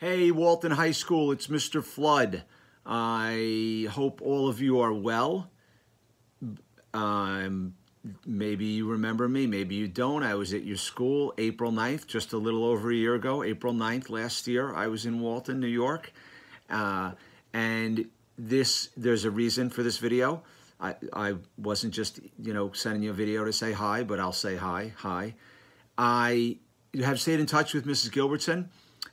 Hey, Walton High School, it's Mr. Flood. I hope all of you are well. Maybe you remember me, maybe you don't. I was at your school April 9th, just a little over a year ago. April 9th last year, I was in Walton, New York. And there's a reason for this video. I wasn't just, sending you a video to say hi, but I'll say hi. I have stayed in touch with Mrs. Gilbertson,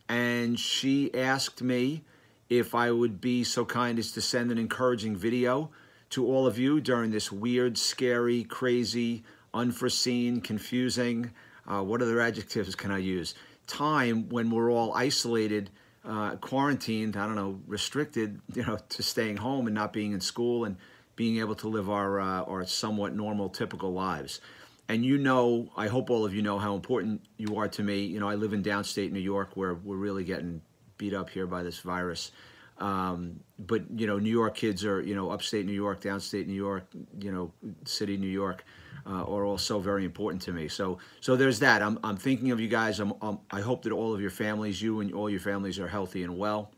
and she asked me if I would be so kind as to send an encouraging video to all of you during this weird, scary, crazy, unforeseen, confusing, what other adjectives can I use? Time when we're all isolated, quarantined, I don't know, restricted, to staying home and not being in school and being able to live our somewhat normal, typical lives. And I hope all of you know how important you are to me. I live in downstate New York, where we're really getting beat up here by this virus. But New York kids are, upstate New York, downstate New York, city New York, are also very important to me. So there's that. I'm thinking of you guys. I hope that all of your families, you and all your families, are healthy and well.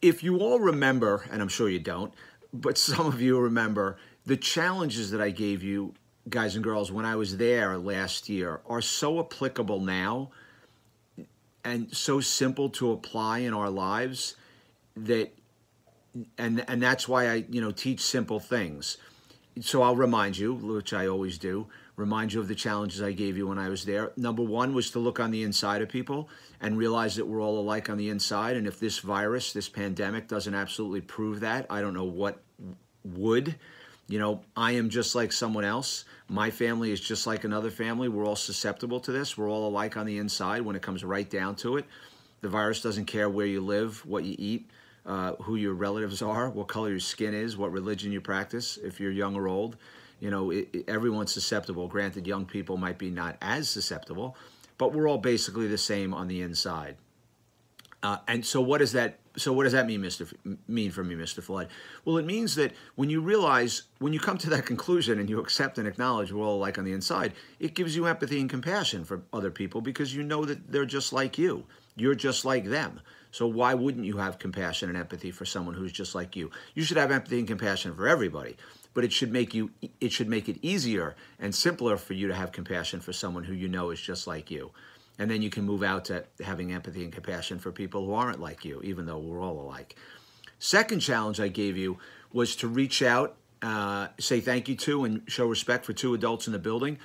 If you all remember, and I'm sure you don't, but some of you remember, the challenges that I gave you, guys and girls, when I was there last year are so applicable now and so simple to apply in our lives that, and that's why I, teach simple things. So I'll remind you, which I always do, remind you of the challenges I gave you when I was there. Number one was to look on the inside of people and realize that we're all alike on the inside. And if this virus, this pandemic doesn't absolutely prove that, I don't know what would. I am just like someone else. My family is just like another family. We're all susceptible to this. We're all alike on the inside when it comes right down to it. The virus doesn't care where you live, what you eat, who your relatives are, what color your skin is, what religion you practice, if you're young or old. Everyone's susceptible. Granted, young people might be not as susceptible, but we're all basically the same on the inside. And so what does that mean for me, Mr. Flood? Well, it means that when you come to that conclusion and you accept and acknowledge we're all alike on the inside, it gives you empathy and compassion for other people because you know that they're just like you. You're just like them. So why wouldn't you have compassion and empathy for someone who's just like you? You should have empathy and compassion for everybody, but it should make it easier and simpler for you to have compassion for someone who you know is just like you. And then you can move out to having empathy and compassion for people who aren't like you, even though we're all alike. Second challenge I gave you was to reach out, say thank you to, and show respect for two adults in the building.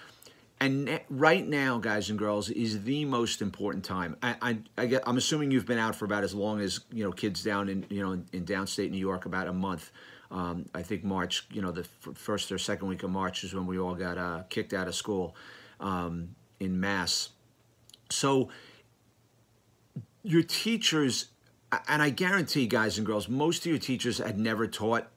And right now, guys and girls, is the most important time. I'm assuming you've been out for about as long as kids down in in downstate New York, about a month. I think March, the first or second week of March is when we all got kicked out of school in mass. So your teachers, and I guarantee, guys and girls, most of your teachers had never taught,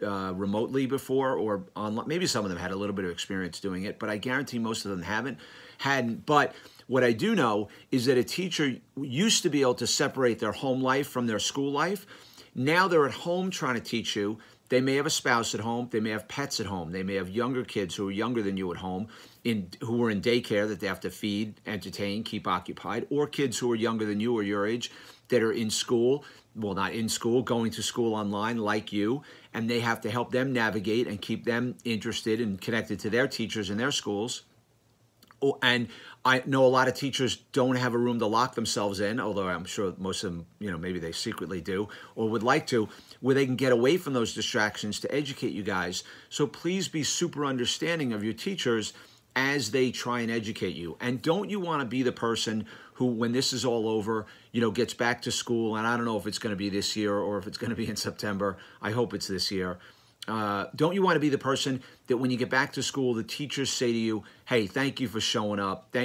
remotely before or online. Maybe some of them had a little bit of experience doing it, but I guarantee most of them hadn't. But what I do know is that a teacher used to be able to separate their home life from their school life. Now they're at home trying to teach you. They may have a spouse at home. They may have pets at home. They may have younger kids who are younger than you at home, who are in daycare that they have to feed, entertain, keep occupied, or kids who are younger than you or your age that are in school, well, not in school, going to school online like you, and they have to help them navigate and keep them interested and connected to their teachers in their schools. And I know a lot of teachers don't have a room to lock themselves in, although I'm sure most of them, maybe they secretly do or would like to, where they can get away from those distractions to educate you guys. So please be super understanding of your teachers as they try and educate you. And don't you want to be the person who, when this is all over, gets back to school, and I don't know if it's going to be this year or if it's going to be in September. I hope it's this year. Don't you want to be the person that when you get back to school, the teachers say to you, hey, thank you for showing up,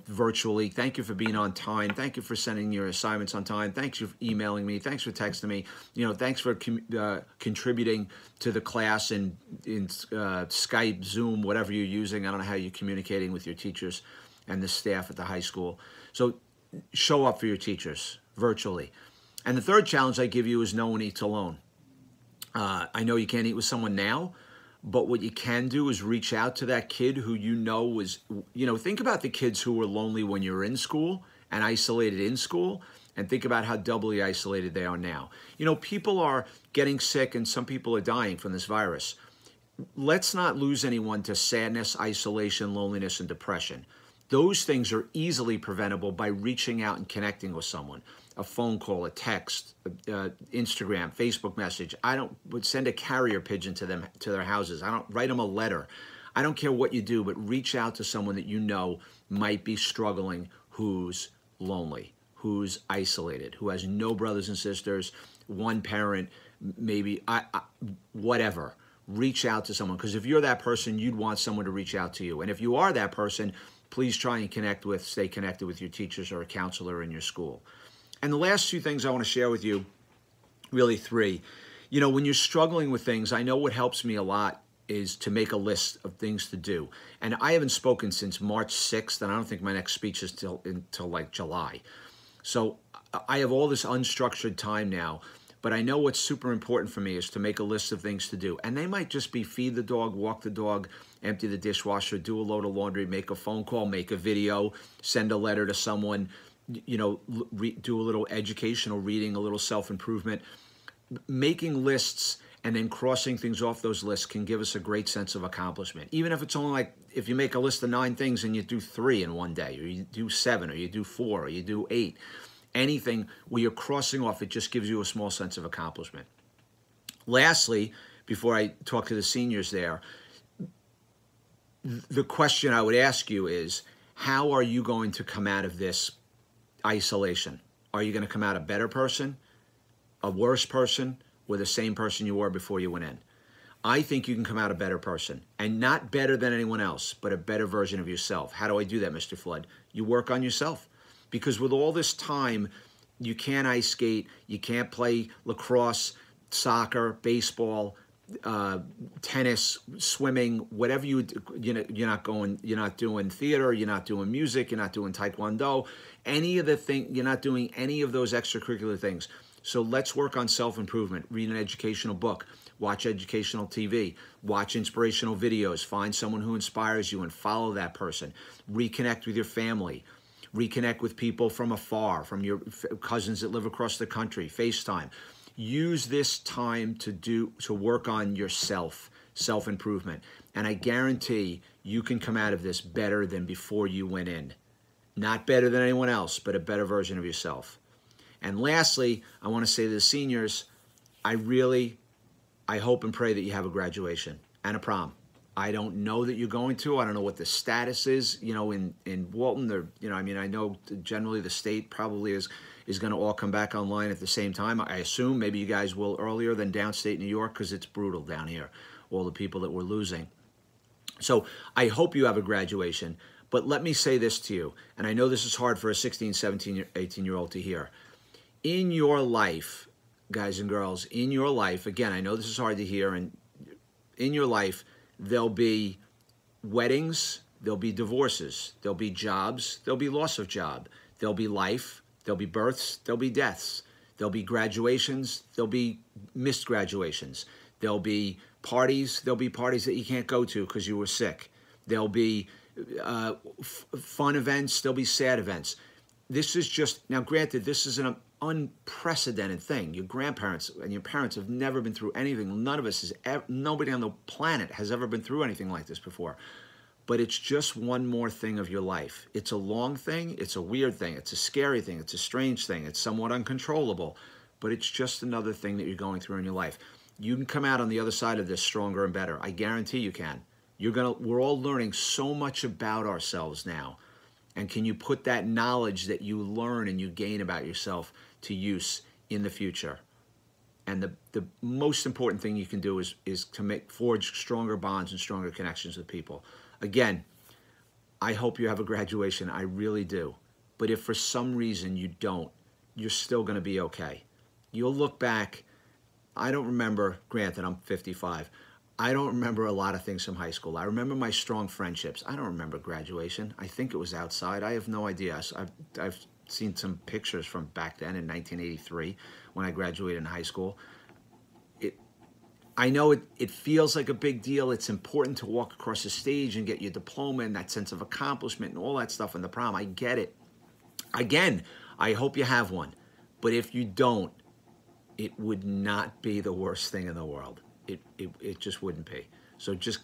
virtually. Thank you for being on time. Thank you for sending your assignments on time. Thanks for emailing me. Thanks for texting me. Thanks for contributing to the class in Skype, Zoom, whatever you're using. I don't know how you're communicating with your teachers and the staff at the high school. So show up for your teachers virtually. And the third challenge I give you is no one eats alone. I know you can't eat with someone now, but what you can do is reach out to that kid who was, think about the kids who were lonely when you were in school and isolated in school, and think about how doubly isolated they are now. You know, people are getting sick and some people are dying from this virus. Let's not lose anyone to sadness, isolation, loneliness, and depression. Those things are easily preventable by reaching out and connecting with someone. A phone call, a text, Instagram, Facebook message. Would send a carrier pigeon to them, to their houses. I don't write them a letter. I don't care what you do, but reach out to someone that you know might be struggling, who's lonely, who's isolated, who has no brothers and sisters, one parent, maybe whatever. Reach out to someone, because if you're that person, you'd want someone to reach out to you. And if you are that person, please try and stay connected with your teachers or a counselor in your school. And the last two things I want to share with you, really three. You know, when you're struggling with things, I know what helps me a lot is to make a list of things to do. And I haven't spoken since March 6th, and I don't think my next speech is until like July. So I have all this unstructured time now, but I know what's super important for me is to make a list of things to do. And they might just be feed the dog, walk the dog, empty the dishwasher, do a load of laundry, make a phone call, make a video, send a letter to someone, you know, do a little educational reading, a little self-improvement. Making lists and then crossing things off those lists can give us a great sense of accomplishment. Even if it's only like, if you make a list of 9 things and you do 3 in one day, or you do 7, or you do 4, or you do 8, anything where you're crossing off, it just gives you a small sense of accomplishment. Lastly, before I talk to the seniors there, the question I would ask you is, how are you going to come out of this isolation? Are you going to come out a better person, a worse person, or the same person you were before you went in? I think you can come out a better person, and not better than anyone else, but a better version of yourself. How do I do that, Mr. Flood? You work on yourself. Because with all this time, you can't ice skate, you can't play lacrosse, soccer, baseball, tennis, swimming, whatever you're not doing theater, you're not doing music, you're not doing taekwondo, you're not doing any of those extracurricular things. So let's work on self-improvement. Read an educational book, watch educational TV, watch inspirational videos, find someone who inspires you and follow that person. Reconnect with your family. Reconnect with people from afar, from your cousins that live across the country, FaceTime. Use this time to work on yourself, self-improvement. And I guarantee you can come out of this better than before you went in. Not better than anyone else, but a better version of yourself. And lastly, I want to say to the seniors, I hope and pray that you have a graduation and a prom. I don't know that you're going to. I don't know what the status is, you know, in Walton. Or, you know, I mean, I know generally the state probably is going to all come back online at the same time. I assume maybe you guys will earlier than downstate New York, because it's brutal down here, all the people that we're losing. So I hope you have a graduation. But let me say this to you, and I know this is hard for a 16, 17, 18-year-old to hear. In your life, guys and girls, in your life, again, I know this is hard to hear, and in your life, there'll be weddings, there'll be divorces, there'll be jobs, there'll be loss of job, there'll be life, there'll be births, there'll be deaths, there'll be graduations, there'll be missed graduations, there'll be parties that you can't go to because you were sick, there'll be fun events, there'll be sad events. This is just, now granted, this is an unprecedented thing. Your grandparents and your parents have never been through anything. None of us has ever, nobody on the planet has ever been through anything like this before. But it's just one more thing of your life. It's a long thing, it's a weird thing, it's a scary thing, it's a strange thing, it's somewhat uncontrollable, but it's just another thing that you're going through in your life. You can come out on the other side of this stronger and better. I guarantee you can. We're all learning so much about ourselves now. And can you put that knowledge that you learn and you gain about yourself to use in the future? And the most important thing you can do is to forge stronger bonds and stronger connections with people. Again, I hope you have a graduation. I really do. But if for some reason you don't, you're still going to be okay. You'll look back. I don't remember, granted, I'm 55. I don't remember a lot of things from high school. I remember my strong friendships. I don't remember graduation. I think it was outside. I have no idea. I've seen some pictures from back then in 1983 when I graduated in high school. I know it feels like a big deal. It's important to walk across the stage and get your diploma and that sense of accomplishment and all that stuff in the prom. I get it. Again, I hope you have one. But if you don't, it would not be the worst thing in the world. It just wouldn't be. So just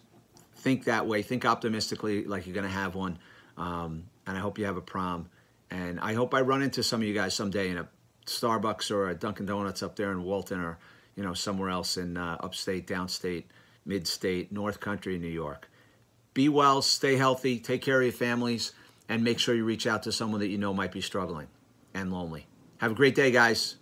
think that way. Think optimistically, like you're going to have one. And I hope you have a prom. And I hope I run into some of you guys someday in a Starbucks or a Dunkin' Donuts up there in Walton, or somewhere else in upstate, downstate, mid-state, North Country, New York. Be well, stay healthy, take care of your families, and make sure you reach out to someone that you know might be struggling and lonely. Have a great day, guys.